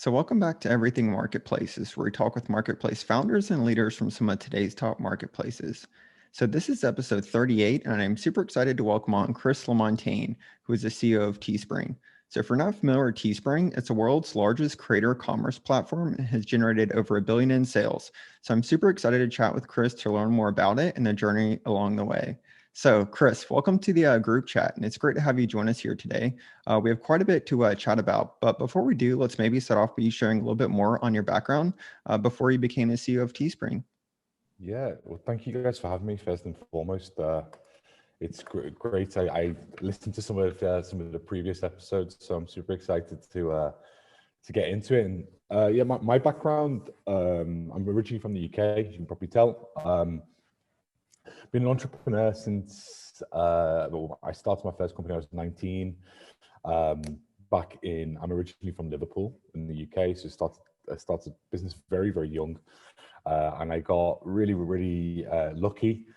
So, welcome back to Everything Marketplaces, where we talk with marketplace founders and leaders from some of today's top marketplaces. So, this is episode 38, and I'm super excited to welcome on Chris Lamontagne, who is the CEO of Teespring. So, if you're not familiar with Teespring, it's the world's largest creator commerce platform and has generated over $1 billion in sales. So, I'm super excited to chat with Chris to learn more about it and the journey along the way. So, Chris, welcome to the group chat, and it's great to have you join us here today. We have quite a bit to chat about, but before we do, let's maybe start off by you sharing a little bit more on your background before you became the CEO of Teespring. Yeah, well, thank you guys for having me. First and foremost, it's great. I listened to some of the previous episodes, so I'm super excited to get into it. And yeah, my background, I'm originally from the UK, as you can probably tell. Been an entrepreneur since well, I started my first company when I was 19. I'm originally from Liverpool in the UK, so I started business very, very young. And I got really lucky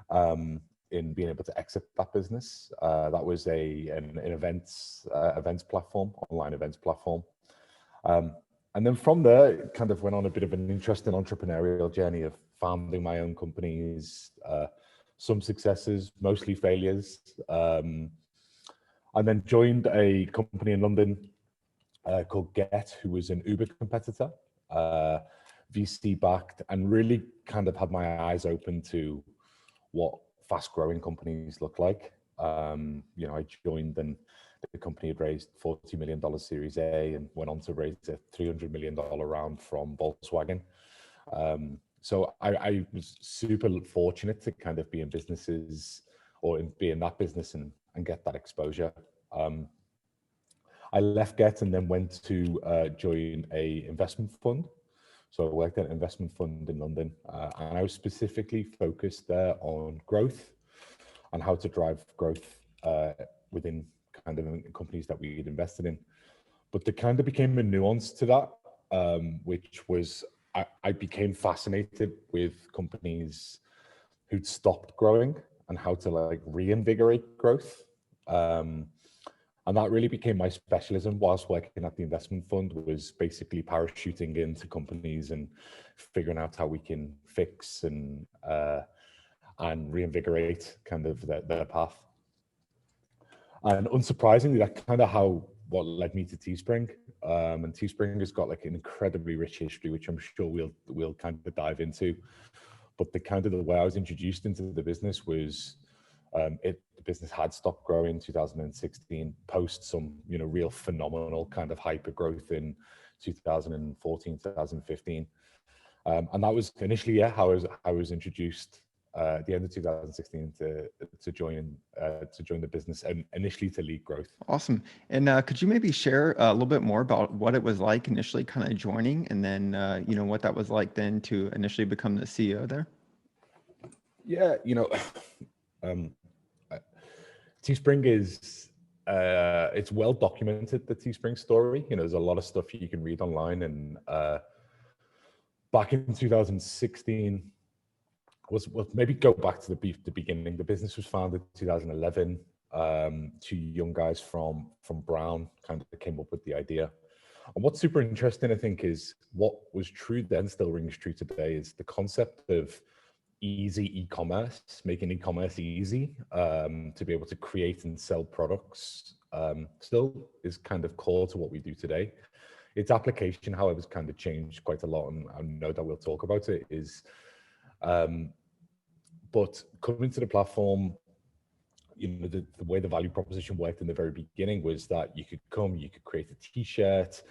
in being able to exit that business. That was an events platform, online events platform. And then from there, it kind of went on a bit of an interesting entrepreneurial journey of founding my own companies, some successes, mostly failures. I then joined a company in London called Get, who was an Uber competitor, VC backed, and really kind of had my eyes open to what fast growing companies look like. I joined and the company had raised $40 million Series A and went on to raise a $300 million round from Volkswagen. So I was super fortunate to kind of be in businesses or be in that business and get that exposure. I left Get and then went to join a investment fund. So I worked at an investment fund in London, and I was specifically focused there on growth and how to drive growth within kind of companies that we had invested in. But there kind of became a nuance to that, which was I became fascinated with companies who'd stopped growing and how to like reinvigorate growth. And that really became my specialism whilst working at the investment fund, was basically parachuting into companies and figuring out how we can fix and reinvigorate kind of their path. And unsurprisingly, that's kind of what led me to Teespring. And Teespring has got like an incredibly rich history, which I'm sure we'll kind of dive into. But the way I was introduced into the business was the business had stopped growing in 2016, post some real phenomenal kind of hyper growth in 2014, 2015. And that was initially how I was introduced at the end of 2016 to join the business, and initially to lead growth. Awesome. And could you maybe share a little bit more about what it was like initially kind of joining, and then what that was like then to initially become the CEO there? Yeah, Teespring is it's well documented, the Teespring story. There's a lot of stuff you can read online. And back in 2016 maybe go back to the beginning. The business was founded in 2011. Two young guys from Brown kind of came up with the idea. And what's super interesting, I think, is what was true then still rings true today, is the concept of easy e-commerce, making e-commerce easy to be able to create and sell products, still is kind of core to what we do today. Its application, however, has kind of changed quite a lot, and I know that we'll talk about it. But coming to the platform, the way the value proposition worked in the very beginning was that you could create a t-shirt,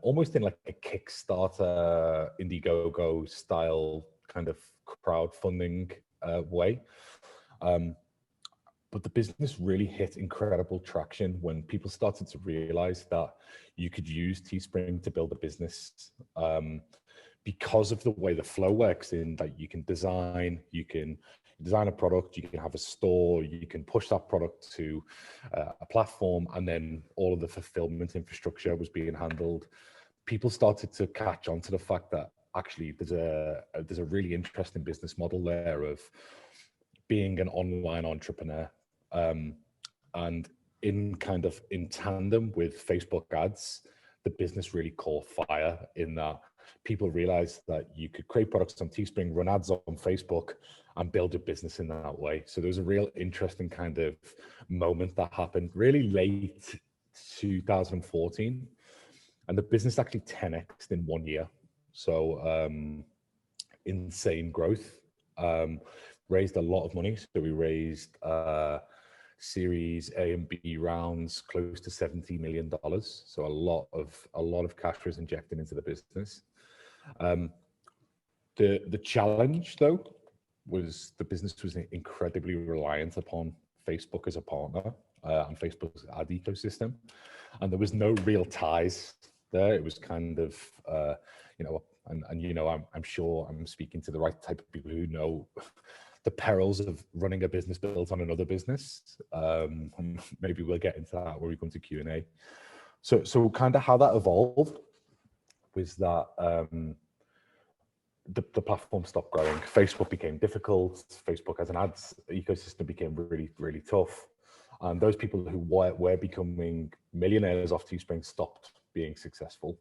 almost in like a Kickstarter, Indiegogo style kind of crowdfunding way. But the business really hit incredible traction when people started to realize that you could use Teespring to build a business, because of the way the flow works, in that you can design a product, you can have a store, you can push that product to a platform, and then all of the fulfillment infrastructure was being handled. People started to catch on to the fact that actually there's a really interesting business model there of being an online entrepreneur, and in tandem with Facebook ads, the business really caught fire in that people realized that you could create products on Teespring, run ads on Facebook, and build a business in that way. So there was a real interesting kind of moment that happened really late 2014, and the business actually 10x'd in 1 year. So insane growth. Raised a lot of money. So we raised Series A and B rounds close to $70 million. So a lot of cash was injected into the business. The challenge though was the business was incredibly reliant upon Facebook as a partner and Facebook's ad ecosystem, and there was no real ties there. It was kind of I'm sure I'm speaking to the right type of people who know the perils of running a business built on another business. Maybe we'll get into that when we come to Q&A. So kind of how that evolved was that the platform stopped growing. Facebook became difficult. Facebook as an ads ecosystem became really, really tough. And those people who were becoming millionaires off Teespring stopped being successful.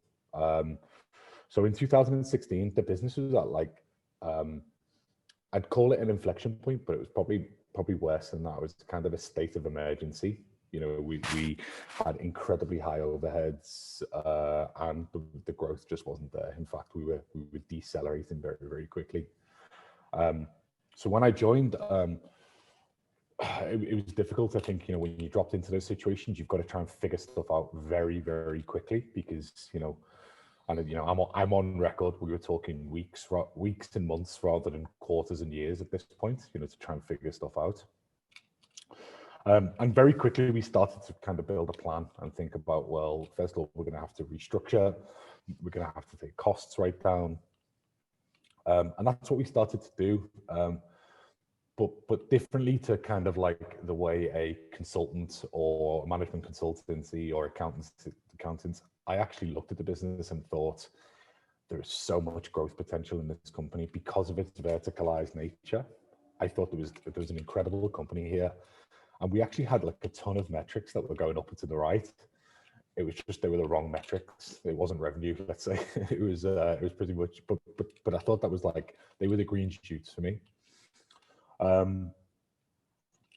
So in 2016, the business was at I'd call it an inflection point, but it was probably worse than that. It was kind of a state of emergency. We had incredibly high overheads, and the growth just wasn't there. In fact, we were decelerating very, very quickly. So when I joined, it was difficult. I think when you dropped into those situations, you've got to try and figure stuff out very, very quickly because I'm on record. We were talking weeks and months rather than quarters and years at this point, to try and figure stuff out. And very quickly, we started to kind of build a plan and think about, well, first of all, we're going to have to restructure. We're going to have to take costs right down. And that's what we started to do. But differently to kind of like the way a consultant or management consultancy or accountants, I actually looked at the business and thought there is so much growth potential in this company because of its verticalized nature. I thought there was an incredible company here. And we actually had like a ton of metrics that were going up and to the right. It was just they were the wrong metrics. It wasn't revenue, let's say. It was pretty much. But I thought that was like they were the green shoots for me.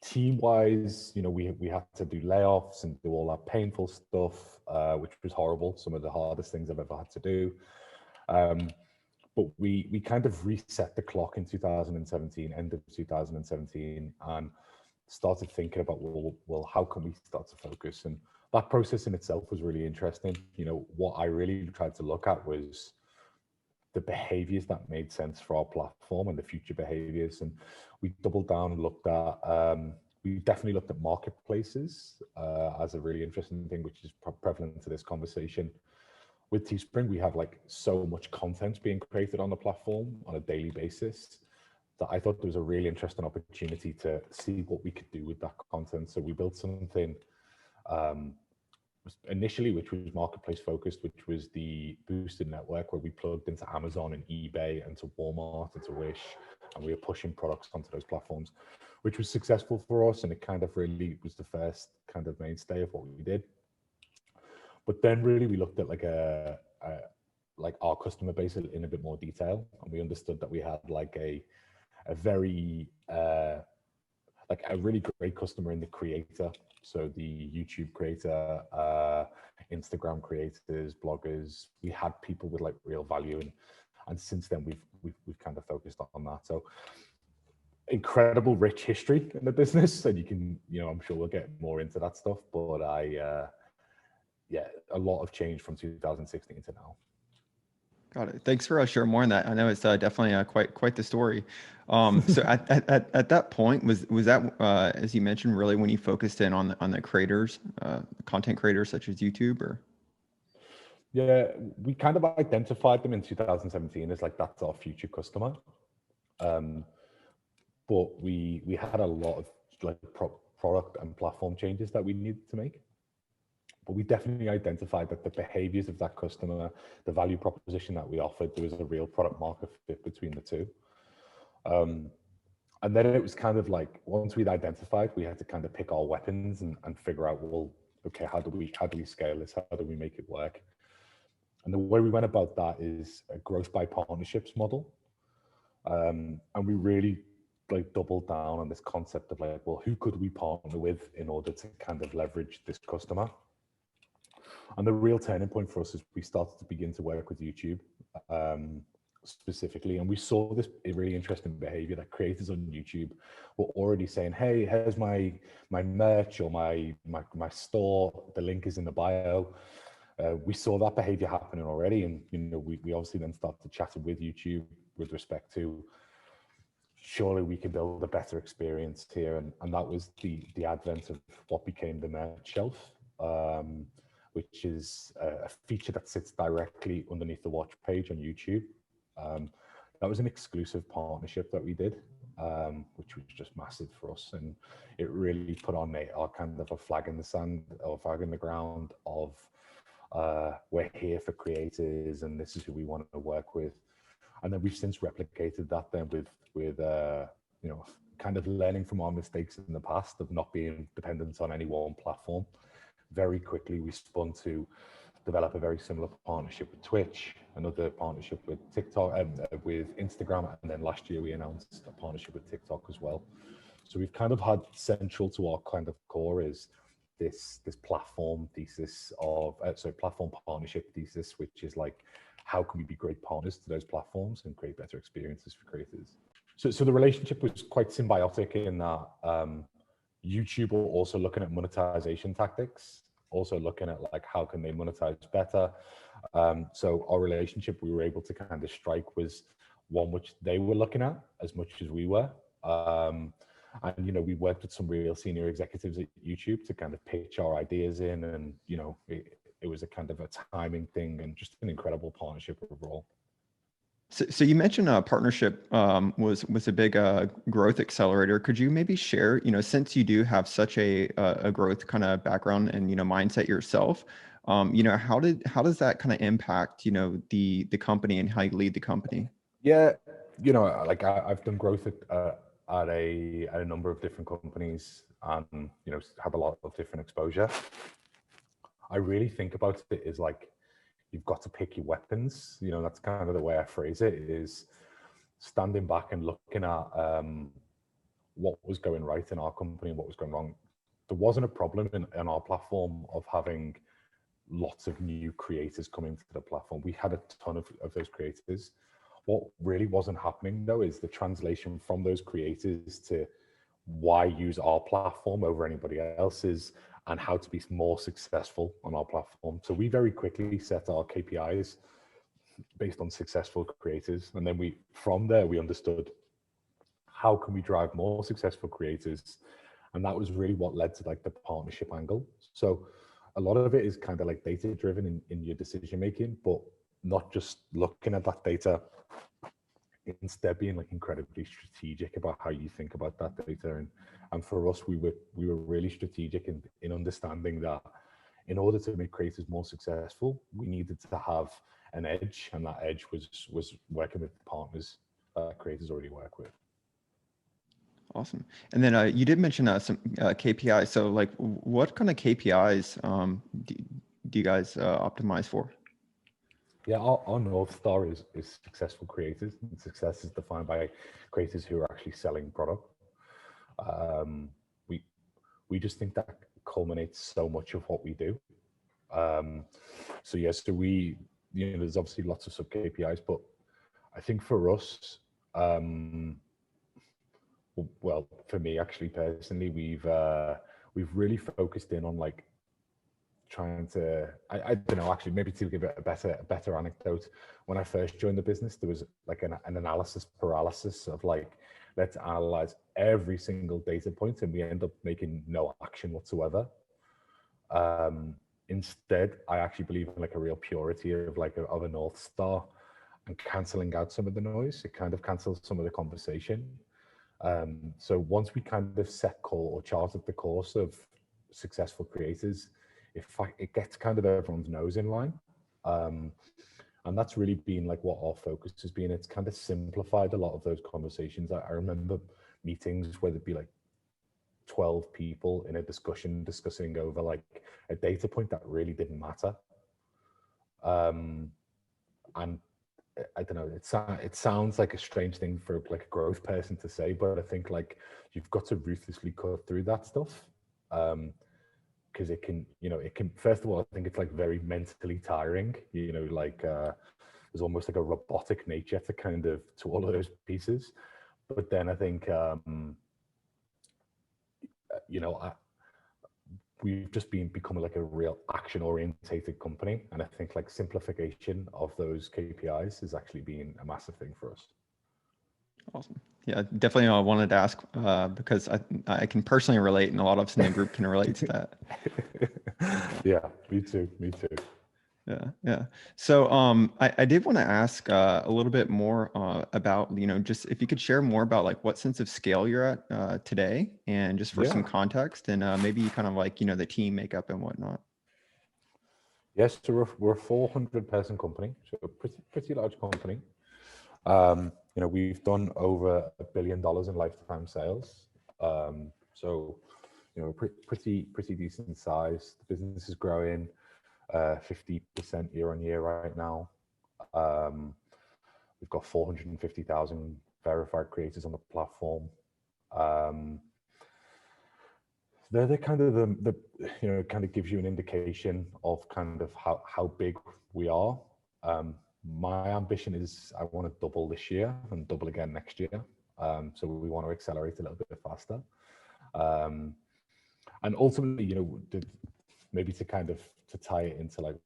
Team-wise, we had to do layoffs and do all that painful stuff, which was horrible. Some of the hardest things I've ever had to do. But we kind of reset the clock in 2017, end of 2017, and started thinking about, well, how can we start to focus? And that process in itself was really interesting. What I really tried to look at was the behaviors that made sense for our platform and the future behaviors. And we doubled down and looked at, we definitely looked at marketplaces as a really interesting thing, which is prevalent to this conversation. With Teespring, we have like so much content being created on the platform on a daily basis that I thought there was a really interesting opportunity to see what we could do with that content. So we built something initially, which was marketplace focused, which was the boosted network where we plugged into Amazon and eBay and to Walmart and to Wish, and we were pushing products onto those platforms, which was successful for us. And it kind of really was the first kind of mainstay of what we did. But then really we looked at like our customer base in a bit more detail, and we understood that we had like a very like a really great customer in the creator. So the YouTube creator, Instagram creators, bloggers, we had people with like real value, and since then we've kind of focused on that. So incredible rich history in the business, and you can, I'm sure we'll get more into that stuff, but a lot of change from 2016 to now. Got it. Thanks for sharing more on that. I know it's definitely quite the story. So at that point, was that as you mentioned, really when you focused in on the creators, content creators such as YouTube, or? Yeah, we kind of identified them in 2017 as like that's our future customer, but we had a lot of like product and platform changes that we needed to make. But we definitely identified that the behaviors of that customer, the value proposition that we offered, there was a real product market fit between the two. And then it was kind of like, once we'd identified, we had to kind of pick our weapons and figure out, well, okay, how do we scale this? How do we make it work? And the way we went about that is a growth by partnerships model. And we really like doubled down on this concept of like, well, who could we partner with in order to kind of leverage this customer? And the real turning point for us is we started to begin to work with YouTube specifically, and we saw this really interesting behavior that creators on YouTube were already saying, hey, here's my merch or my store, the link is in the bio. We saw that behavior happening already, and we obviously then started chatting with YouTube with respect to surely we can build a better experience here, and that was the advent of what became the merch shelf, which is a feature that sits directly underneath the watch page on YouTube. That was an exclusive partnership that we did, which was just massive for us, and it really put on our kind of a flag in the sand or flag in the ground of we're here for creators and this is who we want to work with. And then we've since replicated that then with kind of learning from our mistakes in the past of not being dependent on any one platform. Very quickly we spun to develop a very similar partnership with Twitch, another partnership with TikTok, with Instagram, and then last year we announced a partnership with TikTok as well. So we've kind of had central to our kind of core is this platform thesis of platform partnership thesis, which is like, how can we be great partners to those platforms and create better experiences for creators? So the relationship was quite symbiotic in that YouTube were also looking at monetization tactics, also looking at like how can they monetize better. So our relationship we were able to kind of strike was one which they were looking at as much as we were. And we worked with some real senior executives at YouTube to kind of pitch our ideas in, and it was a kind of a timing thing and just an incredible partnership overall. So you mentioned a partnership was a big growth accelerator. Could you maybe share, since you do have such a growth kind of background and mindset yourself, how does that kind of impact the company and how you lead the company? Yeah, like I've done growth at a number of different companies and have a lot of different exposure. I really think about it as like, you've got to pick your weapons. That's kind of the way I phrase it, is standing back and looking at what was going right in our company and what was going wrong. There wasn't a problem in our platform of having lots of new creators coming to the platform. We had a ton of those creators. What really wasn't happening though is the translation from those creators to why use our platform over anybody else's and how to be more successful on our platform. So we very quickly set our KPIs based on successful creators. And then from there, we understood how can we drive more successful creators. And that was really what led to like the partnership angle. So a lot of it is kind of like data driven in your decision making, but not just looking at that data, instead being like incredibly strategic about how you think about that data. And for us, we were really strategic in understanding that in order to make creators more successful, we needed to have an edge, and that edge was working with partners that creators already work with. Awesome. And then you did mention some KPIs. So like, what kind of KPIs do you guys optimize for? Yeah, our North Star is successful creators. And success is defined by creators who are actually selling product. We just think that culminates so much of what we do. So yes, so we, there's obviously lots of sub KPIs, but I think for us, well, for me actually personally, we've really focused in on like trying to, I don't know, actually maybe to give it a better anecdote. When I first joined the business, there was like an analysis paralysis of like, let's analyze every single data point, and we end up making no action whatsoever. Instead, I actually believe in like a real purity of like of a North Star and canceling out some of the noise. It kind of cancels some of the conversation. So once we kind of set or charted the course of successful creators, it gets kind of everyone's nose in line. And that's really been like what our focus has been. It's kind of simplified a lot of those conversations. I remember meetings where there'd be like 12 people in a discussion discussing over like a data point that really didn't matter. And I don't know, it sounds like a strange thing for like a growth person to say, but I think like you've got to ruthlessly cut through that stuff. Because it can, first of all, I think it's like very mentally tiring, like there's almost like a robotic nature to all of those pieces. But then I think, we've just been becoming like a real action orientated company. And I think like simplification of those KPIs has actually been a massive thing for us. Awesome. Yeah, definitely. I wanted to ask because I can personally relate, and a lot of us in the group can relate to that. Yeah, me too. Me too. Yeah. So I did want to ask a little bit more about, just if you could share more about like what sense of scale you're at today, and just for some context, and maybe kind of like, the team makeup and whatnot. Yes, so we're a 400-person company, so a pretty large company. We've done over $1 billion in lifetime sales. So, pretty decent size. The business is growing 50% year on year right now. We've got 450,000 verified creators on the platform. They're kind of the kind of gives you an indication of kind of how big we are. My ambition is I want to double this year and double again next year. So we want to accelerate a little bit faster. And ultimately, maybe to tie it into like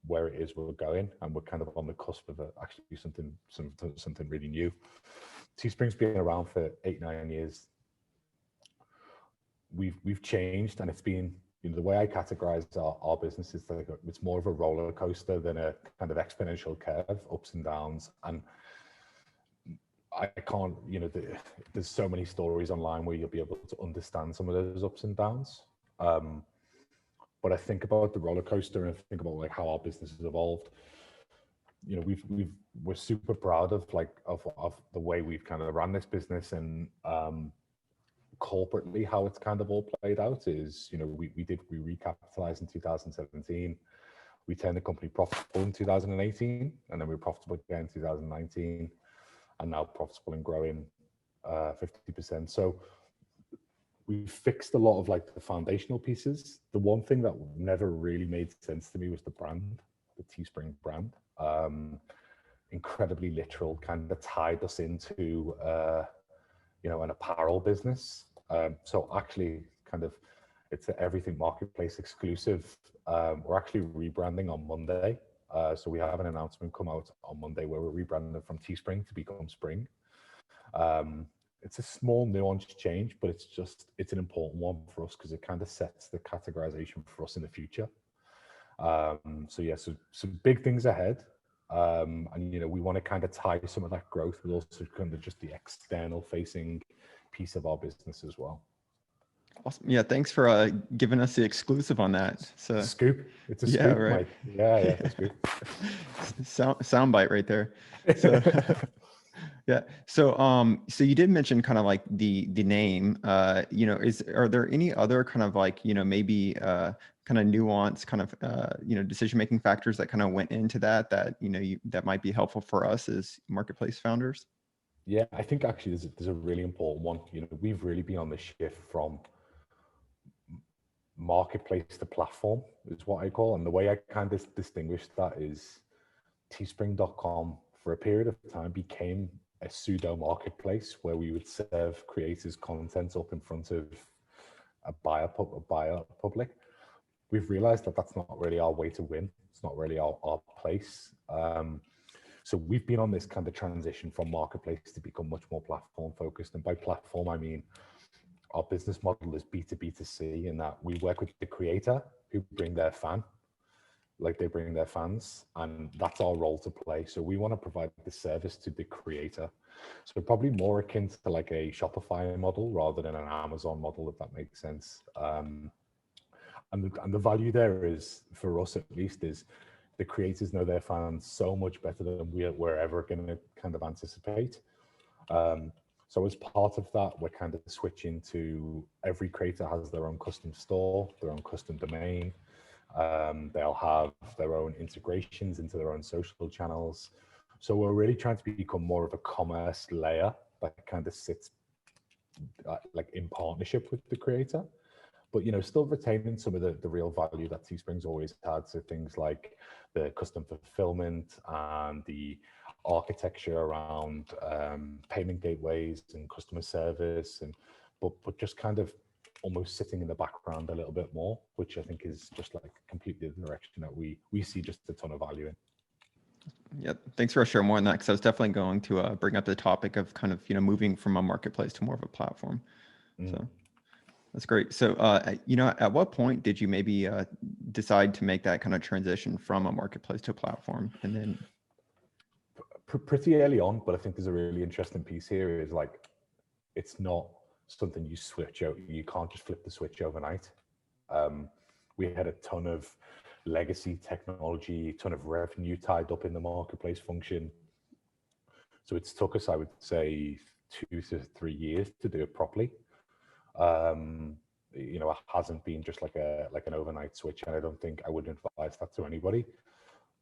where it is we're going, and we're kind of on the cusp of actually something really new. Teespring's been around for 8-9 years. We've changed, and it's been, the way I categorize our business is like it's more of a roller coaster than a kind of exponential curve, ups and downs. And I can't, there's so many stories online where you'll be able to understand some of those ups and downs. But I think about the roller coaster, and I think about like how our business has evolved. We're super proud of the way we've kind of ran this business, and corporately how it's kind of all played out is, we recapitalized in 2017. We turned the company profitable in 2018, and then we were profitable again in 2019, and now profitable and growing 50%. So we fixed a lot of like the foundational pieces. The one thing that never really made sense to me was the brand, the Teespring brand. Incredibly literal, kind of tied us into an apparel business. So actually kind of it's an everything marketplace exclusive. We're actually rebranding on Monday. So we have an announcement come out on Monday where we're rebranding from Teespring to become Spring. It's a small nuanced change, but it's an important one for us because it kind of sets the categorization for us in the future. So some big things ahead. And we want to kind of tie some of that growth with also kind of just the external facing piece of our business as well. Awesome. Yeah, thanks for giving us the exclusive on that. So scoop. It's a scoop, right. Mike. Yeah, it's a scoop. Sound bite right there. So yeah. So so you did mention kind of like the name. Are there any other kind of like, maybe kind of nuance kind of decision making factors that kind of went into that that might be helpful for us as marketplace founders? Yeah, I think actually there's a really important one. We've really been on the shift from marketplace to platform is what I call, and the way I kind of distinguish that is teespring.com for a period of time became a pseudo marketplace where we would serve creators content up in front of a buyer public. We've realized that that's not really our way to win. It's not really our place. So we've been on this kind of transition from marketplace to become much more platform focused. And by platform, I mean, our business model is B2B2C in that we work with the creator who bring their fan, like they bring their fans, and that's our role to play. So we want to provide the service to the creator. So probably more akin to like a Shopify model rather than an Amazon model, if that makes sense. And the value there is, for us at least, is the creators know their fans so much better than we're ever going to kind of anticipate. So as part of that, we're kind of switching to every creator has their own custom store, their own custom domain. They'll have their own integrations into their own social channels. So we're really trying to become more of a commerce layer that kind of sits like in partnership with the creator, but still retaining some of the real value that Teespring's always had. So things like the custom fulfillment and the architecture around payment gateways and customer service, and but just kind of almost sitting in the background a little bit more, which I think is just like completely the direction that we see just a ton of value in. Yeah, thanks for sharing more on that, because I was definitely going to bring up the topic of kind of moving from a marketplace to more of a platform. So that's great. So at what point did you maybe decide to make that kind of transition from a marketplace to a platform? And then pretty early on, but I think there's a really interesting piece here is like, it's not something you switch out. You can't just flip the switch overnight. We had a ton of legacy technology, ton of revenue tied up in the marketplace function. So it's took us, I would say, 2 to 3 years to do it properly. It hasn't been just like an overnight switch, and I don't think I would advise that to anybody.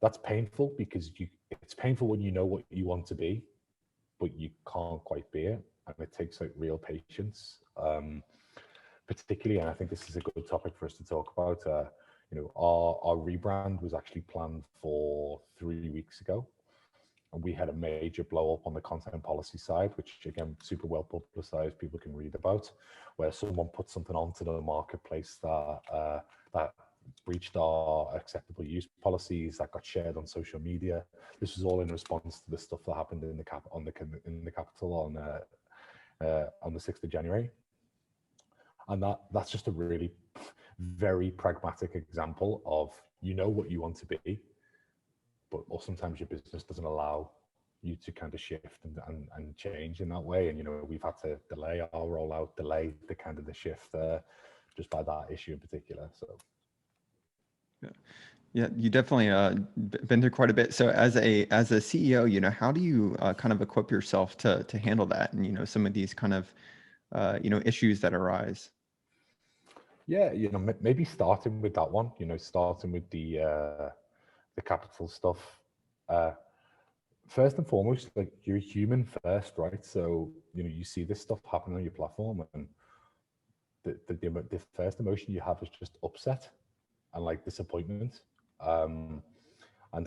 That's painful because it's painful when you know what you want to be, but you can't quite be it, and it takes like real patience. Particularly, and I think this is a good topic for us to talk about. Our rebrand was actually planned for 3 weeks ago, and we had a major blow up on the content policy side, which again, super well publicized, people can read about, where someone put something onto the marketplace that breached our acceptable use policies, that got shared on social media. This was all in response to the stuff that happened in the Capitol on the 6th of January. And that's just a really very pragmatic example of what you want to be, but sometimes your business doesn't allow you to kind of shift and change in that way. And we've had to delay our rollout, delay the shift just by that issue in particular. So yeah, you definitely been through quite a bit. So as a CEO, how do you kind of equip yourself to handle that, and some of these kind of issues that arise? Yeah, maybe starting with that one, starting with the capital stuff. First and foremost, like, you're a human first, right? So, you see this stuff happen on your platform, and the first emotion you have is just upset and like disappointment. And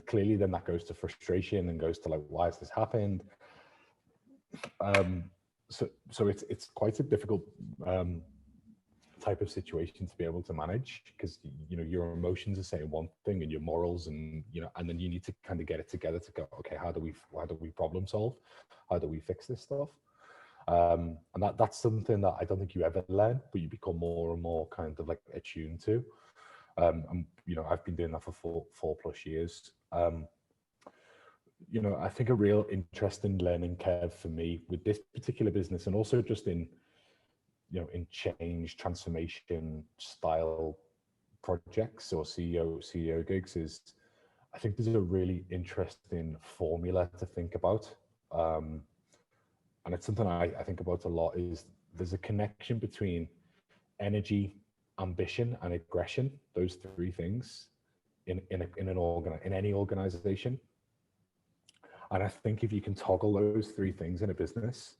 clearly then that goes to frustration and goes to like, why has this happened? So it's quite a difficult type of situation to be able to manage, because your emotions are saying one thing and your morals, and and then you need to kind of get it together to go, okay, how do we problem solve, how do we fix this stuff? And that's something that I don't think you ever learn, but you become more and more kind of like attuned to. And I've been doing that for four plus years. I think a real interesting learning curve for me with this particular business, and also just in change transformation style projects or CEO gigs, is I think there's a really interesting formula to think about. And it's something I think about a lot, is there's a connection between energy, ambition, and aggression, those three things in any organization. And I think if you can toggle those three things in a business,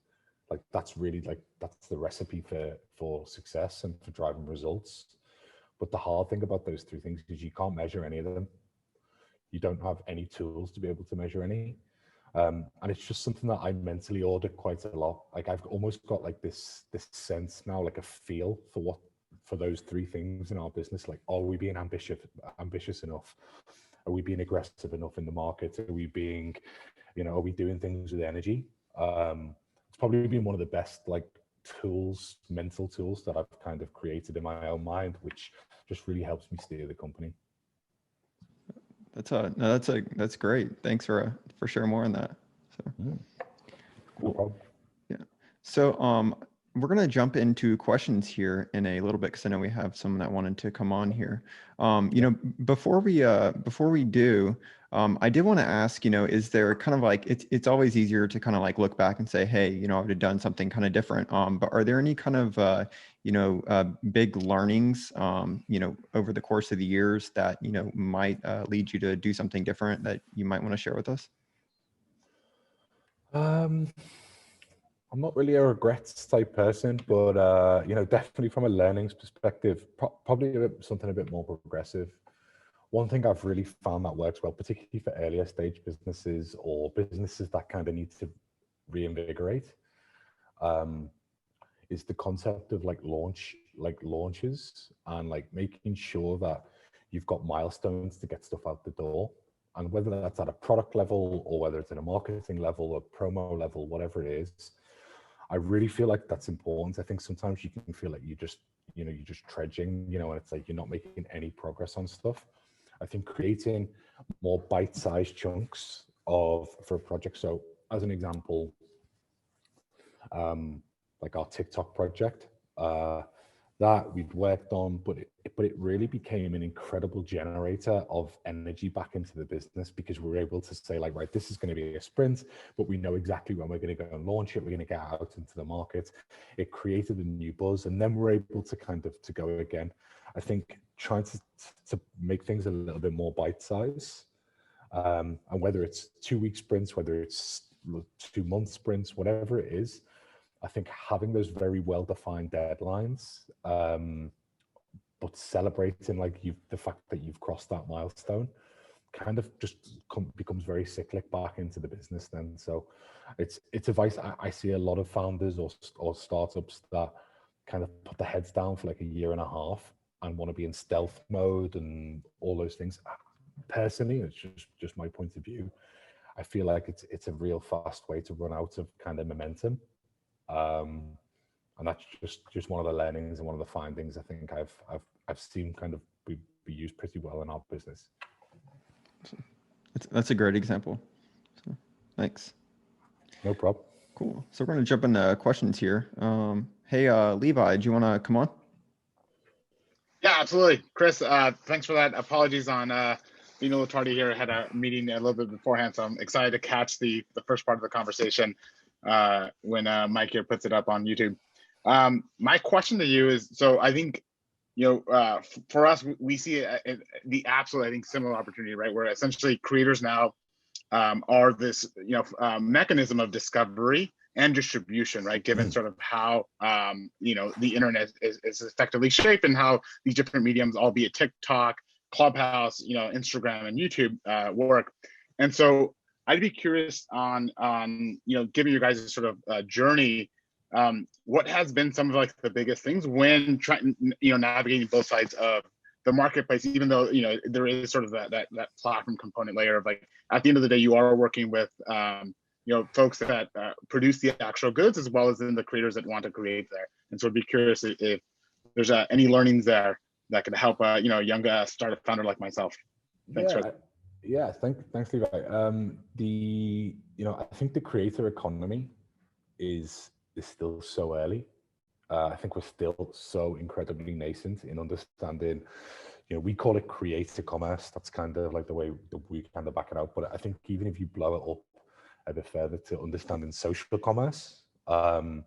like that's the recipe for success and for driving results. But the hard thing about those three things is you can't measure any of them. You don't have any tools to be able to measure any. And it's just something that I mentally audit quite a lot. Like, I've almost got like this sense now, like a feel for those three things in our business. Like, are we being ambitious enough? Are we being aggressive enough in the market? Are we being, are we doing things with energy? It's probably been one of the best like mental tools that I've kind of created in my own mind, which just really helps me steer the company. That's great. Thanks for sharing more on that. So, no problem. Yeah. So we're gonna jump into questions here in a little bit, because I know we have someone that wanted to come on here. Before we do, I did want to ask, is there kind of like, it's always easier to kind of like look back and say, hey, I would have done something kind of different. But are there any kind of big learnings, over the course of the years that, might lead you to do something different that you might want to share with us? I'm not really a regrets type person, but definitely from a learnings perspective, probably something a bit more progressive. One thing I've really found that works well, particularly for earlier stage businesses or businesses that kind of need to reinvigorate, is the concept of launches and making sure that you've got milestones to get stuff out the door. And whether that's at a product level or whether it's at a marketing level or promo level, whatever it is, I really feel like that's important. I think sometimes you can feel like you're just trudging, and it's like you're not making any progress on stuff. I think creating more bite-sized chunks for a project. So as an example, like our TikTok project that we'd worked on, but it really became an incredible generator of energy back into the business, because we were able to say right, this is going to be a sprint, but we know exactly when we're going to go and launch it. We're going to get out into the market. It created a new buzz, and then we're able to to go again. I think trying to make things a little bit more bite-size, and whether it's 2-week sprints, whether it's 2-month sprints, whatever it is, I think having those very well-defined deadlines, but celebrating the fact that you've crossed that milestone, kind of just becomes very cyclic back into the business then. So it's advice. I see a lot of founders or startups that kind of put their heads down for a year and a half and want to be in stealth mode and all those things. Personally, it's just my point of view. I feel like it's a real fast way to run out of kind of momentum. And that's just one of the learnings and one of the findings I think I've seen kind of be used pretty well in our business. That's a great example. So, thanks. No problem. Cool. So we're going to jump into questions here. Hey, Levi, do you want to come on? Yeah, absolutely. Chris, thanks for that. Apologies on being a little tardy here. I had a meeting a little bit beforehand, so I'm excited to catch the first part of the conversation when Mike here puts it up on YouTube. My question to you is, so I think, for us, we see the absolute, I think, similar opportunity, right? Where essentially creators now are this, mechanism of discovery and distribution, right? Given sort of how, the internet is effectively shaped and how these different mediums, albeit TikTok, Clubhouse, Instagram and YouTube work. And so I'd be curious on given you guys' sort of journey, what has been some of the biggest things when trying, navigating both sides of the marketplace, even though, there is sort of that platform component layer of at the end of the day, you are working with, folks that produce the actual goods as well as then the creators that want to create there. And so I'd be curious if there's any learnings there that could help a young startup founder like myself. Thanks. Yeah, thanks, Levi. I think the creator economy is still so early. I think we're still so incredibly nascent in understanding. We call it creator commerce. That's kind of the way that we kind of back it out. But I think even if you blow it up a bit further to understanding social commerce, I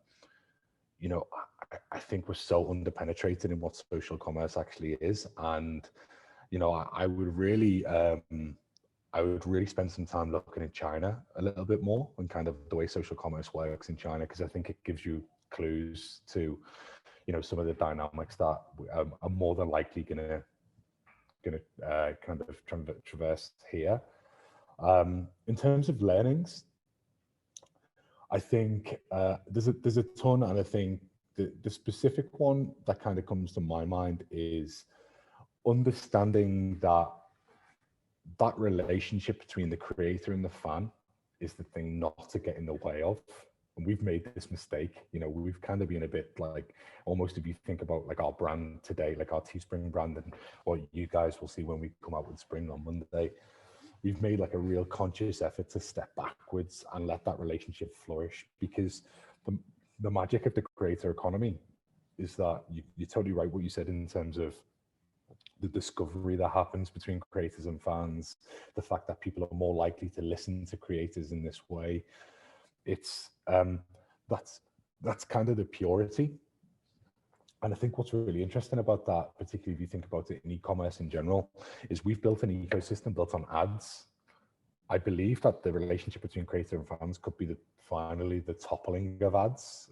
think we're so underpenetrated in what social commerce actually is. And I would really spend some time looking at China a little bit more and kind of the way social commerce works in China, because I think it gives you clues to, some of the dynamics that are more than likely gonna kind of traverse here. In terms of learnings, I think there's a ton, and I think the specific one that kind of comes to my mind is understanding that relationship between the creator and the fan is the thing not to get in the way of. And we've made this mistake. We've kind of been a bit almost, if you think about our brand today, our Teespring brand, and what you guys will see when we come out with Spring on Monday, we've made a real conscious effort to step backwards and let that relationship flourish, because the magic of the creator economy is that you're totally right what you said in terms of the discovery that happens between creators and fans, the fact that people are more likely to listen to creators in this way. It's that's kind of the purity. And I think what's really interesting about that, particularly if you think about it in e-commerce in general, is we've built an ecosystem built on ads. I believe that the relationship between creator and fans could be finally the toppling of ads.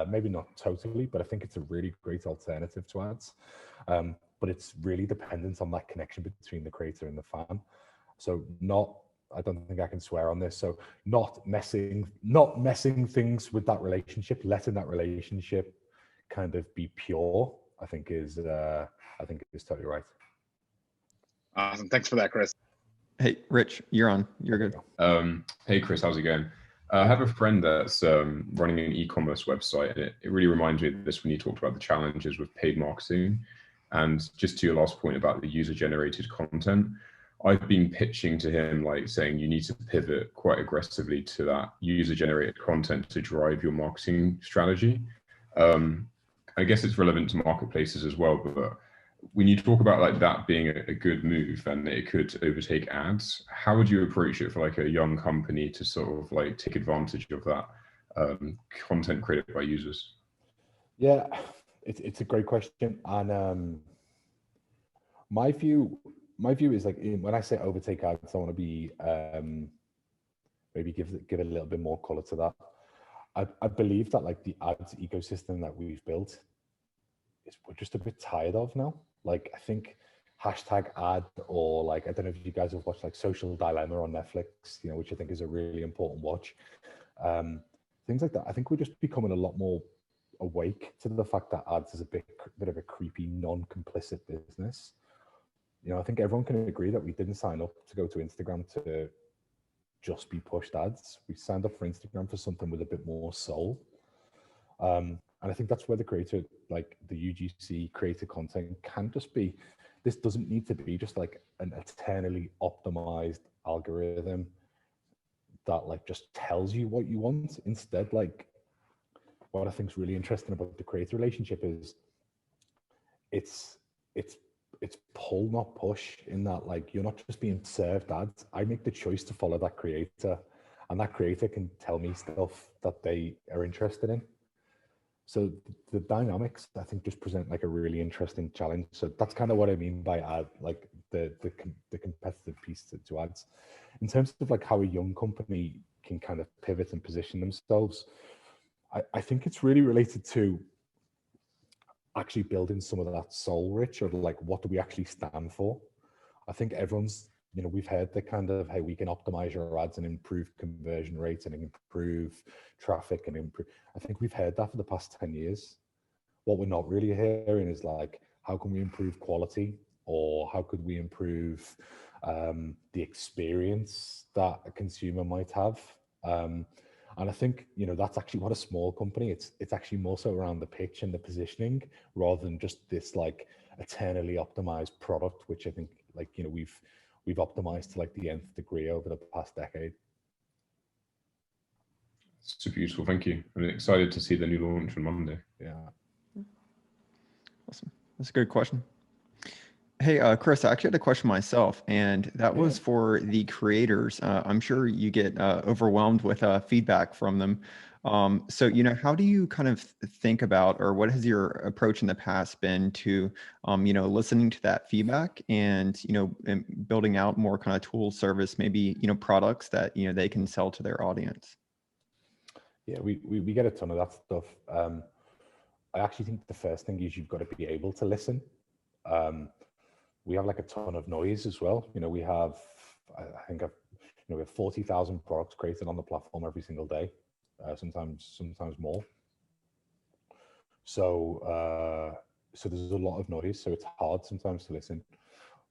Maybe not totally, but I think it's a really great alternative to ads. But it's really dependent on that connection between the creator and the fan. So I don't think I can swear on this. So not messing things with that relationship, letting that relationship kind of be pure, I think is totally right. Awesome. Thanks for that, Chris. Hey, Rich, you're on. You're good. Hey, Chris, how's it going? I have a friend that's running an e-commerce website, and it really reminds me of this when you talked about the challenges with paid marketing. And just to your last point about the user-generated content, I've been pitching to him, like saying you need to pivot quite aggressively to that user-generated content to drive your marketing strategy. I guess it's relevant to marketplaces as well, but when you talk about like that being a good move and it could overtake ads, how would you approach it for like a young company to sort of like take advantage of that content created by users? Yeah, it's a great question. And my view is like, when I say overtake ads, I want to be maybe give it a little bit more color to that. I believe that like the ads ecosystem that we've built we're just a bit tired of now. Like I think hashtag ad, or like, I don't know if you guys have watched like Social Dilemma on Netflix, you know, which I think is a really important watch. Things like that. I think we're just becoming a lot more awake to the fact that ads is a bit of a creepy, non-complicit business. You know, I think everyone can agree that we didn't sign up to go to Instagram to just be pushed ads. We signed up for Instagram for something with a bit more soul. And I think that's where the creator, like the UGC creator content can just be, this doesn't need to be just like an eternally optimized algorithm that like just tells you what you want. Instead, like what I think is really interesting about the creator relationship is it's pull, not push, in that like you're not just being served ads. I make the choice to follow that creator, and that creator can tell me stuff that they are interested in. So the dynamics, I think, just present like a really interesting challenge. So that's kind of what I mean by ad, like the competitive piece to ads. In terms of like how a young company can kind of pivot and position themselves, I think it's really related to actually building some of that soul, Rich, or like what do we actually stand for? I think everyone's, you know, we've heard the kind of, hey, we can optimize your ads and improve conversion rates and improve traffic and improve. I think we've heard that for the past 10 years. What we're not really hearing is like, how can we improve quality, or how could we improve the experience that a consumer might have? And I think, you know, that's actually what a small company, it's actually more so around the pitch and the positioning rather than just this like eternally optimized product, which I think, like, you know, we've optimized to like the nth degree over the past decade. Super useful, thank you. I'm excited to see the new launch on Monday. Yeah. Awesome. That's a good question. Hey, Chris, I actually had a question myself, and that was for the creators. I'm sure you get overwhelmed with feedback from them. So, you know, how do you kind of think about, or what has your approach in the past been to, you know, listening to that feedback and, you know, and building out more kind of tool service, maybe, you know, products that, you know, they can sell to their audience? Yeah, we get a ton of that stuff. I actually think the first thing is you've got to be able to listen. We have like a ton of noise as well. You know, we have, I think, we have 40,000 products created on the platform every single day, sometimes more. So, so there's a lot of noise. So it's hard sometimes to listen.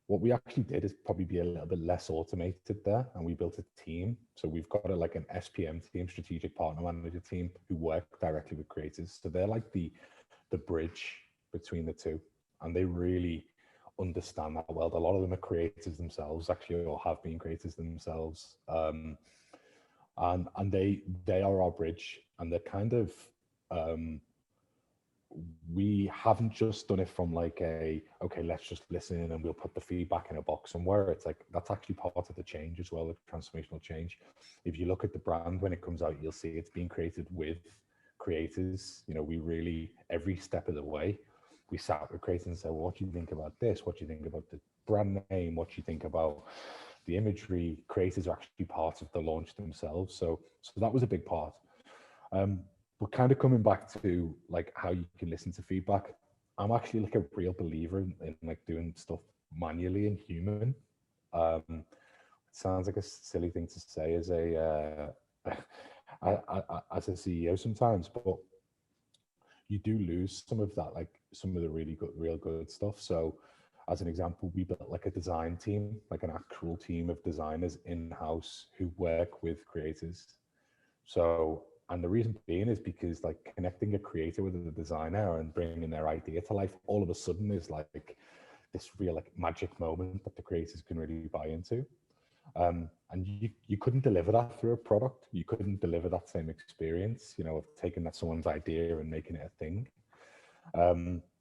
What we actually did is probably be a little bit less automated there, and we built a team. So we've got like an SPM team, strategic partner manager team, who work directly with creators. So they're like the bridge between the two, and they really understand that well. A lot of them are creators themselves, actually, or have been creators themselves, and they are our bridge. And they're kind of we haven't just done it from like a, okay, let's just listen and we'll put the feedback in a box somewhere. It's like, that's actually part of the change as well, the transformational change. If you look at the brand when it comes out, you'll see it's being created with creators. You know, we really, every step of the way. we sat with creators and said, well, what do you think about this? What do you think about the brand name? What do you think about the imagery? Creators are actually part of the launch themselves. So that was a big part. But kind of coming back to like how you can listen to feedback, I'm actually like a real believer in like doing stuff manually and human. It sounds like a silly thing to say as a as a CEO sometimes, but you do lose some of that, like some of the real good stuff. So as an example, we built like a design team, like an actual team of designers in-house who work with creators. So, and the reason being is because like connecting a creator with a designer and bringing their idea to life all of a sudden is like this real like magic moment that the creators can really buy into. And you couldn't deliver that through a product. You couldn't deliver that same experience, you know, of taking that someone's idea and making it a thing.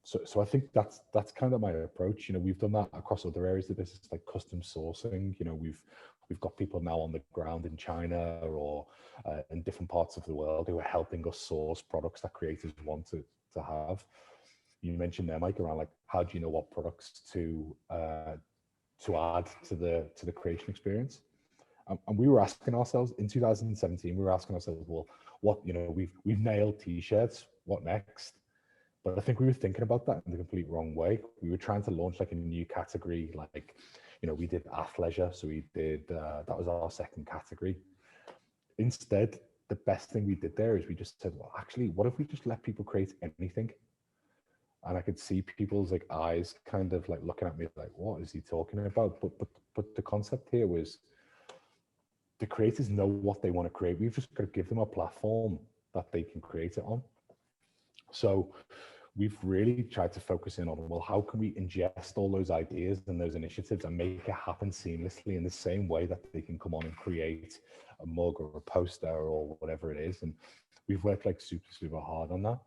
So I think that's kind of my approach. You know, we've done that across other areas of the business, like custom sourcing. You know, we've got people now on the ground in China or in different parts of the world who are helping us source products that creators want to have. You mentioned there, Mike, around like how do you know what products to add to the creation experience? And we were asking ourselves in 2017, we were asking ourselves, well, what, you know, we've nailed t-shirts, what next? But I think we were thinking about that in the complete wrong way. We were trying to launch like a new category, like, you know, we did athleisure. So we did, that was our second category. Instead, the best thing we did there is we just said, well, actually, what if we just let people create anything? And I could see people's like eyes kind of like looking at me like, what is he talking about? But the concept here was the creators know what they want to create. We've just got to give them a platform that they can create it on. So we've really tried to focus in on, well, how can we ingest all those ideas and those initiatives and make it happen seamlessly in the same way that they can come on and create a mug or a poster or whatever it is. And we've worked like super hard on that.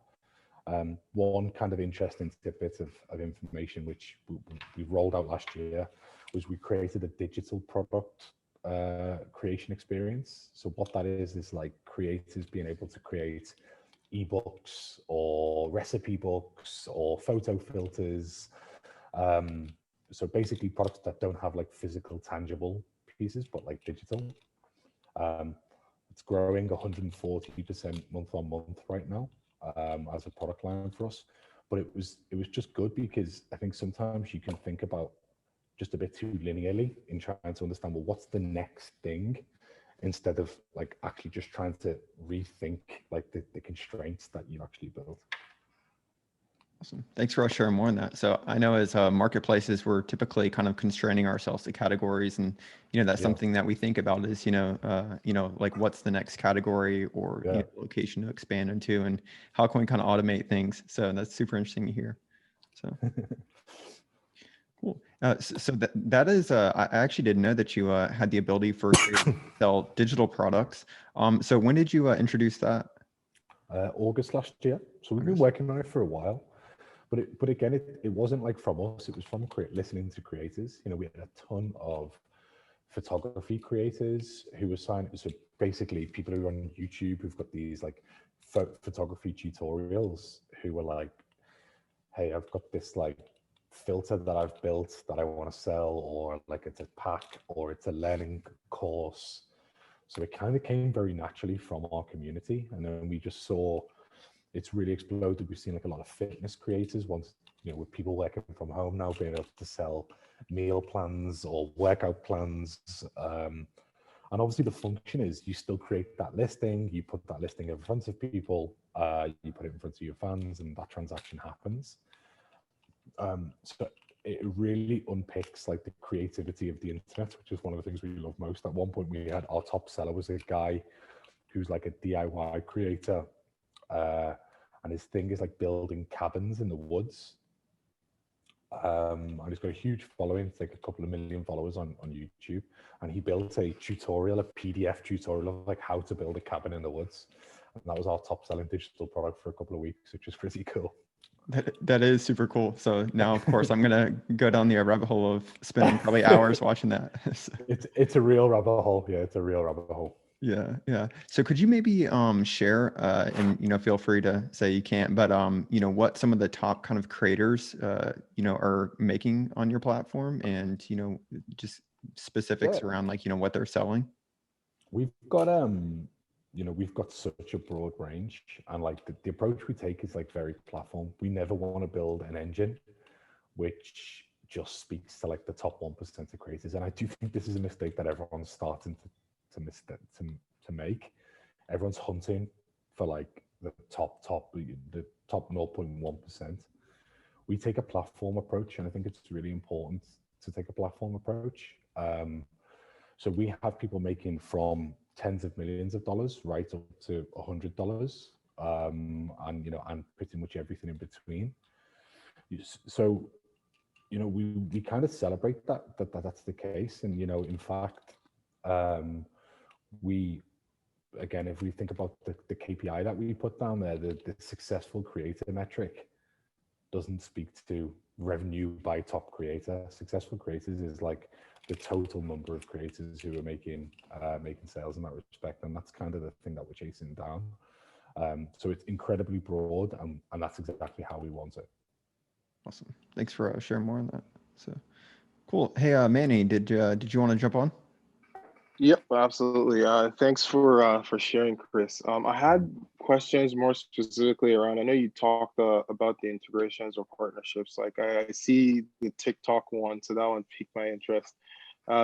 One kind of interesting tidbit of information which we rolled out last year was we created a digital product creation experience. So what that is like creators being able to create ebooks or recipe books or photo filters. So basically products that don't have like physical tangible pieces, but like digital. It's growing 140% month on month right now. As a product line for us, but it was just good because I think sometimes you can think about just a bit too linearly in trying to understand, well, what's the next thing, instead of like actually just trying to rethink like the constraints that you actually built. Awesome. Thanks for sharing more on that. So I know as marketplaces, we're typically kind of constraining ourselves to categories, and that's something that we think about is like what's the next category or location to expand into, and how can we kind of automate things. So that's super interesting to hear. So cool. So that is I actually didn't know that you had the ability for to sell digital products. So when did you introduce that? August last year. So we've been working on it for a while. But again, it wasn't like from us, it was from listening to creators. We had a ton of photography creators who were signed. So basically people who are on YouTube who've got these like photography tutorials who were like, hey, I've got this like filter that I've built that I want to sell, or like it's a pack or it's a learning course. So it kind of came very naturally from our community. And then we just saw it's really exploded. We've seen like a lot of fitness creators once, with people working from home now being able to sell meal plans or workout plans. And obviously the function is you still create that listing, you put that listing in front of people, you put it in front of your fans, and that transaction happens. So it really unpicks like the creativity of the internet, which is one of the things we love most. At one point we had our top seller was a guy who's like a DIY creator. And his thing is like building cabins in the woods. And he's got a huge following. It's like a couple of million followers on YouTube. And he built a tutorial, a PDF tutorial of like how to build a cabin in the woods. And that was our top selling digital product for a couple of weeks, which is pretty cool. That is super cool. So now, of course, I'm going to go down the rabbit hole of spending probably hours watching that. It's a real rabbit hole. Yeah, it's a real rabbit hole. Yeah, yeah. So could you maybe share and feel free to say you can't, but what some of the top kind of creators are making on your platform, and just Yeah, specifics around like what they're selling? we've got we've got such a broad range, and like the approach we take is like very platform. We never want to build an engine which just speaks to like the top 1% of creators. And I do think this is a mistake that everyone's starting to make. Everyone's hunting for like the top 0.1%. We take a platform approach, and I think it's really important to take a platform approach. So we have people making from tens of millions of dollars right up to $100, and pretty much everything in between. So we kind of celebrate that's the case, and in fact, we again, if we think about the KPI that we put down there, the successful creator metric doesn't speak to revenue by top creator. Successful creators is like the total number of creators who are making sales in that respect, and that's kind of the thing that we're chasing down. So it's incredibly broad, and that's exactly how we want it. Awesome. Thanks for sharing more on that. So cool. Hey, Manny, did you want to jump on? Yep, absolutely. Thanks for sharing, Chris. I had questions more specifically around. I know you talked about the integrations or partnerships. Like I see the TikTok one, so that one piqued my interest.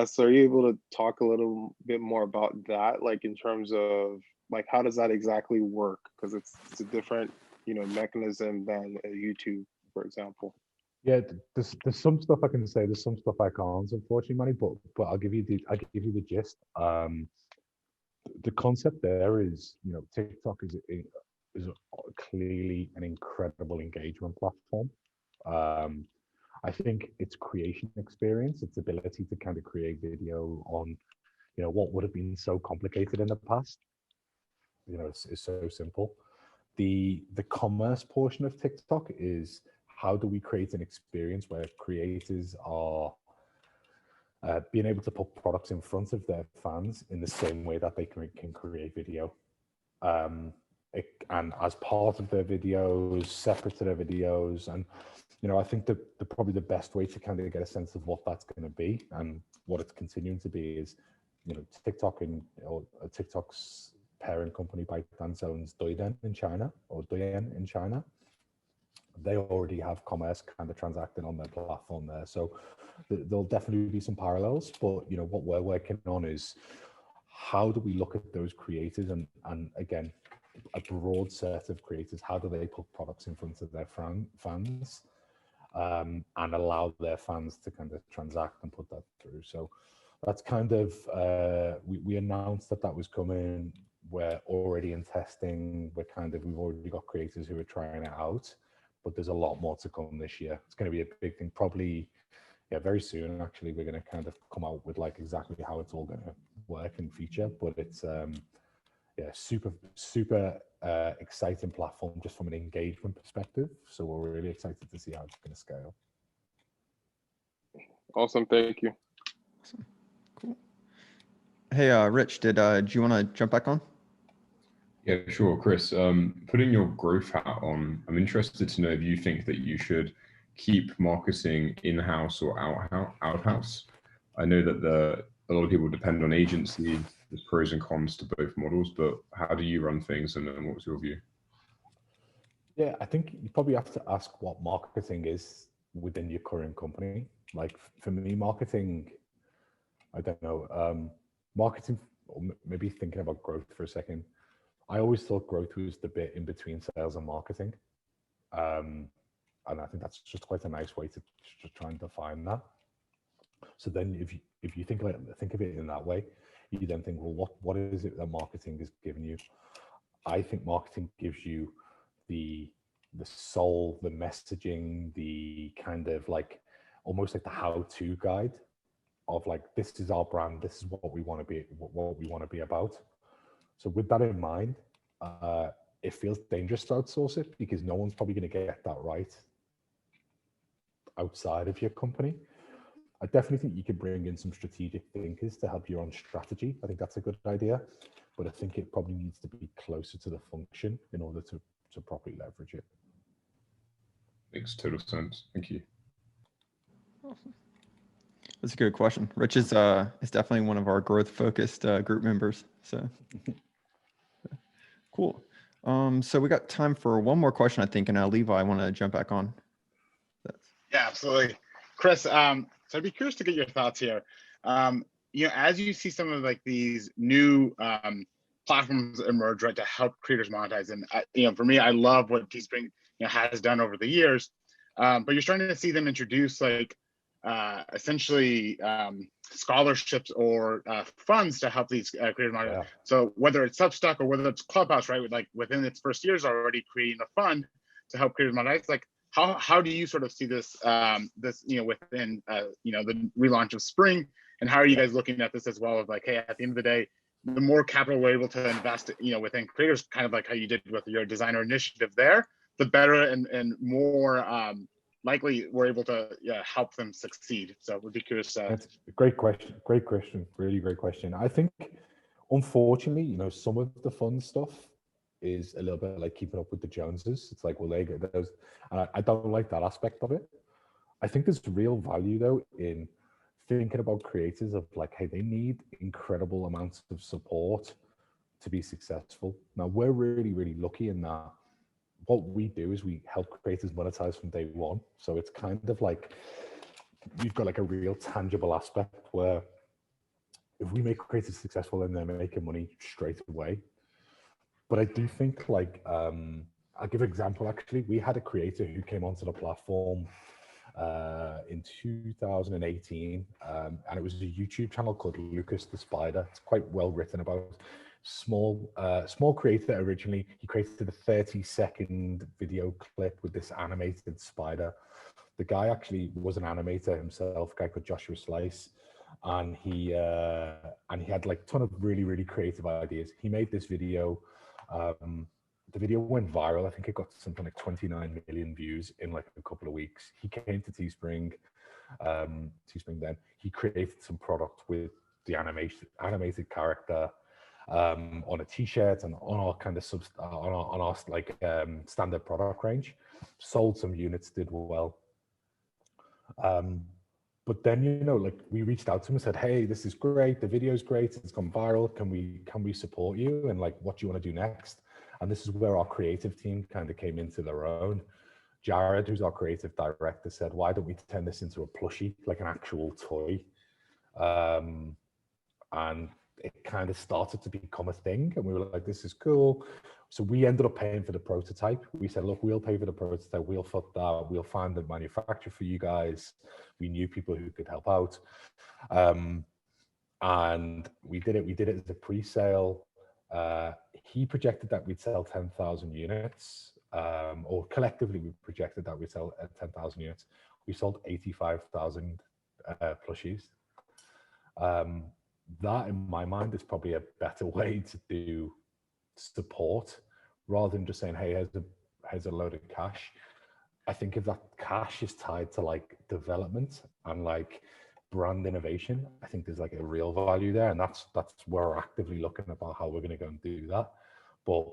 So are you able to talk a little bit more about that, like in terms of like how does that exactly work? Because it's a different mechanism than a YouTube, for example. Yeah, there's some stuff I can say. There's some stuff I can't, unfortunately, Manny. But I'll give you the gist. The concept there is, TikTok is clearly an incredible engagement platform. I think its creation experience, its ability to kind of create video on, what would have been so complicated in the past, it's so simple. The commerce portion of TikTok is, how do we create an experience where creators are being able to put products in front of their fans in the same way that they can create video, and as part of their videos, separate to their videos. And I think the probably the best way to kind of get a sense of what that's going to be and what it's continuing to be is, TikTok or TikTok's parent company ByteDance owns Douyin in China, or Douyin in China. They already have commerce kind of transacting on their platform there. So there'll definitely be some parallels, but what we're working on is, how do we look at those creators and again, a broad set of creators, how do they put products in front of their fans, and allow their fans to kind of transact and put that through. So that's kind of, we announced that was coming. We're already in testing. We've already got creators who are trying it out, but there's a lot more to come this year. It's going to be a big thing, probably, very soon. Actually, we're going to kind of come out with like exactly how it's all going to work and feature. But it's super exciting platform just from an engagement perspective. So we're really excited to see how it's going to scale. Awesome, thank you. Awesome. Cool. Hey, Rich, did you want to jump back on? Yeah, sure, Chris. Putting your growth hat on, I'm interested to know if you think that you should keep marketing in-house or out-house. I know that a lot of people depend on agency. There's pros and cons to both models, but how do you run things, and what's your view? Yeah, I think you probably have to ask what marketing is within your current company. Like for me, marketing, I don't know, marketing, or maybe thinking about growth for a second. I always thought growth was the bit in between sales and marketing. And I think that's just quite a nice way to try and define that. So then if you think of it in that way, you then think, well, what is it that marketing is giving you? I think marketing gives you the soul, the messaging, the kind of like almost like the how-to guide of like, this is our brand, this is what we want to be about. So with that in mind, it feels dangerous to outsource it because no one's probably going to get that right outside of your company. I definitely think you could bring in some strategic thinkers to help you on strategy. I think that's a good idea, but I think it probably needs to be closer to the function in order to properly leverage it. Makes total sense. Thank you. That's a good question. Rich is definitely one of our growth focused group members. So cool. So we got time for one more question, I think, and Levi, I want to jump back on. Yeah, absolutely. Chris, so I'd be curious to get your thoughts here. As you see some of like these new platforms emerge, right, to help creators monetize, and for me, I love what Teespring has done over the years, but you're starting to see them introduce like essentially scholarships or funds to help these creators monetize. Yeah. So whether it's Substack or whether it's Clubhouse, right, like within its first years already creating a fund to help creators monetize, like how do you sort of see this within the relaunch of Spring, and how are you guys looking at this as well of like, hey, at the end of the day, the more capital we're able to invest within creators, kind of like how you did with your designer initiative there, the better and more likely we're able to help them succeed. So we'd be curious. That's a great question. Great question. Really great question. I think, unfortunately, some of the fun stuff is a little bit like keeping up with the Joneses. It's like, well, they get those, and I don't like that aspect of it. I think there's real value though in thinking about creators of like, hey, they need incredible amounts of support to be successful. Now we're really, really lucky in that what we do is we help creators monetize from day one. So it's kind of like you've got like a real tangible aspect where if we make creators successful and they're making money straight away. But I do think like, I'll give an example. Actually, we had a creator who came onto the platform in 2018, and it was a YouTube channel called Lucas the Spider. It's quite well written about. Small creator originally. He created a 30-second video clip with this animated spider. The guy actually was an animator himself, a guy called Joshua Slice, and he had like a ton of really, really creative ideas. He made this video. The video went viral. I think it got something like 29 million views in like a couple of weeks. He came to Teespring. Then he created some product with the animated character on a t-shirt and on our kind of on our like standard product range. Sold some units, did well. But then like we reached out to him and said, hey, this is great. The video's great. It's gone viral. Can we support you? And like, what do you want to do next? And this is where our creative team kind of came into their own. Jared, who's our creative director, said, why don't we turn this into a plushie, like an actual toy? And it kind of started to become a thing. And we were like, this is cool. So we ended up paying for the prototype. We said, look, we'll pay for the prototype. We'll fund that. We'll find the manufacturer for you guys. We knew people who could help out. And we did it. We did it as a pre-sale. He projected that we'd sell 10,000 units, or collectively we projected that we'd sell 10,000 units. We sold 85,000 plushies. That, in my mind, is probably a better way to do support rather than just saying, hey, here's a load of cash. I think if that cash is tied to like development and like brand innovation, I think there's like a real value there, and that's where we're actively looking about how we're going to go and do that. But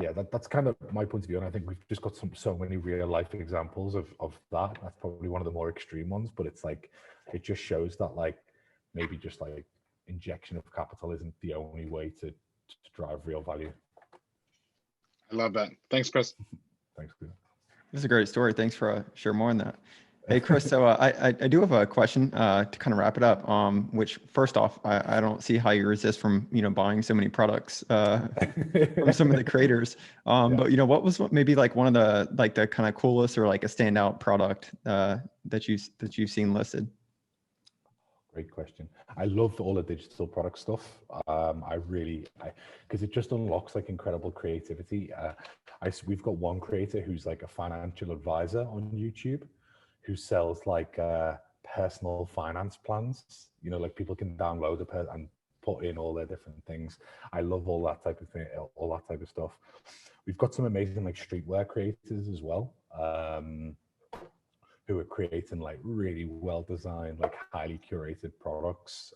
yeah, that's kind of my point of view, and I think we've just got so many real life examples of that. That's probably one of the more extreme ones, but it's like it just shows that like maybe just like injection of capital isn't the only way to drive real value. I love that. Thanks, Chris. Thanks, Chris. This is a great story. Thanks for sharing more on that. Hey, Chris, so I do have a question to kind of wrap it up, which first off, I don't see how you resist from, buying so many products from some of the creators. Yeah. But, what was maybe like one of the kind of coolest or like a standout product that you've seen listed? Great question. I love all the digital product stuff. Because it just unlocks like incredible creativity. We've got one creator who's like a financial advisor on YouTube, who sells like personal finance plans. Like people can download and put in all their different things. I love all that type of thing, all that type of stuff. We've got some amazing like streetwear creators as well. who are creating like really well designed, like highly curated products.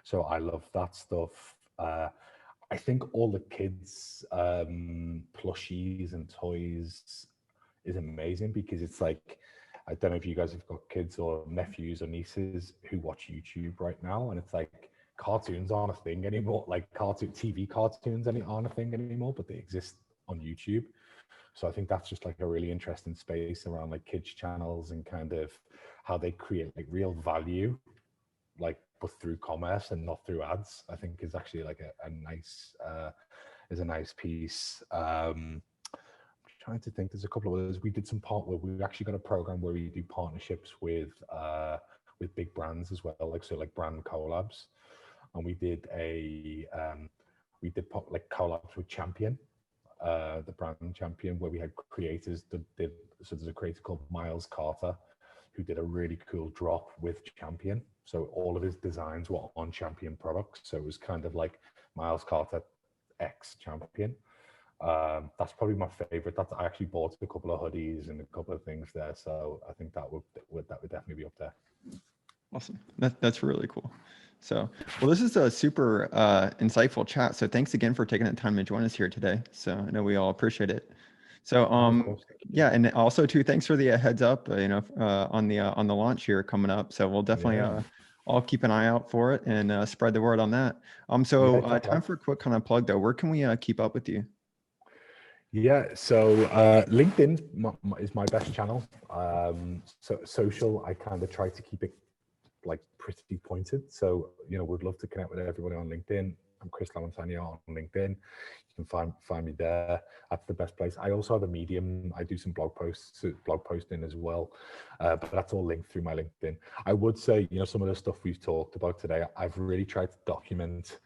So I love that stuff. I think all the kids plushies and toys is amazing, because it's like, I don't know if you guys have got kids or nephews or nieces who watch YouTube right now, and it's like cartoons aren't a thing anymore. Like TV cartoons aren't a thing anymore, but they exist on YouTube. So I think that's just like a really interesting space around like kids channels and kind of how they create like real value, like but through commerce and not through ads. I think is actually like a nice is a nice piece. Trying to think, there's a couple of others. We did some we actually got a program where we do partnerships with big brands as well, like brand collabs, and we did like collabs with Champion, the brand Champion, where we had creators that did. So there's a creator called Miles Carter who did a really cool drop with Champion. So all of his designs were on Champion products. So it was kind of like Miles Carter X Champion. That's probably my favorite. I actually bought a couple of hoodies and a couple of things there, so I think that would definitely be up there. Awesome. That's really cool. So, well, this is a super insightful chat. So thanks again for taking the time to join us here today. So I know we all appreciate it. So yeah, and also too, thanks for the heads up, on the launch here coming up. So we'll definitely I'll keep an eye out for it and spread the word on that. Time for a quick kind of plug though. Where can we keep up with you? Yeah, so LinkedIn is my best channel. So social, I kind of try to keep it like pretty pointed. So, would love to connect with everybody on LinkedIn. I'm Chris Lamontagne on LinkedIn. You can find me there. That's the best place. I also have a Medium. I do some blog posting as well, but that's all linked through my LinkedIn. I would say, some of the stuff we've talked about today, I've really tried to document,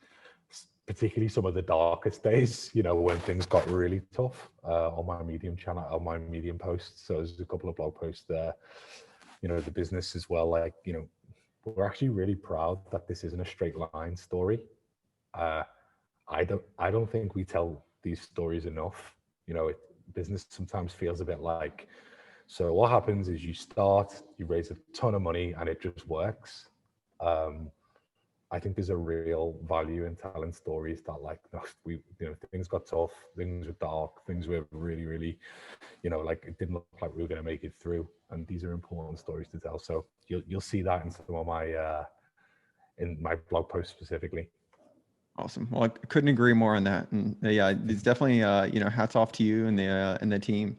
particularly some of the darkest days, when things got really tough, on my Medium channel, on my Medium posts. So there's a couple of blog posts there. The business as well, we're actually really proud that this isn't a straight line story. I don't think we tell these stories enough. Business sometimes feels a bit like, so what happens is you raise a ton of money and it just works. I think there's a real value in telling stories that things got tough, things were dark, things were really, really, it didn't look like we were going to make it through. And these are important stories to tell. So you'll see that in some of in my blog posts specifically. Awesome. Well, I couldn't agree more on that. And yeah, it's definitely, hats off to you and the team.